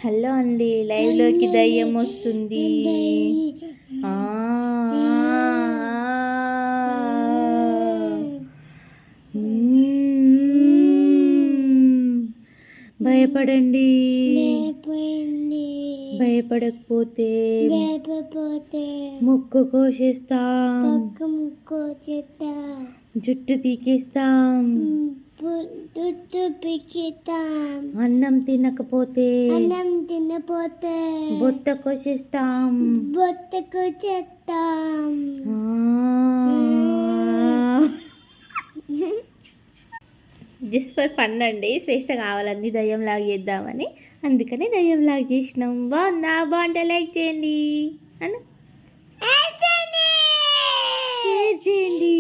Hello అండి, లైవ్లోకి దయ్యం వస్తుంది. ఆ భయపడండి. భయపడకపోతే ముక్కు కోసేస్తాం, జుట్టు పీకేస్తాం. అన్నం తినకపోతే బొట్ట కోసేస్తాం. జస్ట్ ఫర్ ఫన్ అండి. శ్రేష్ఠ కావాలంది దయ్యం లాగా చేద్దామని, అందుకని దయ్యం లాగా చేసినాం. బాగుంటే లైక్ చేయండి, షేర్ చేయండి.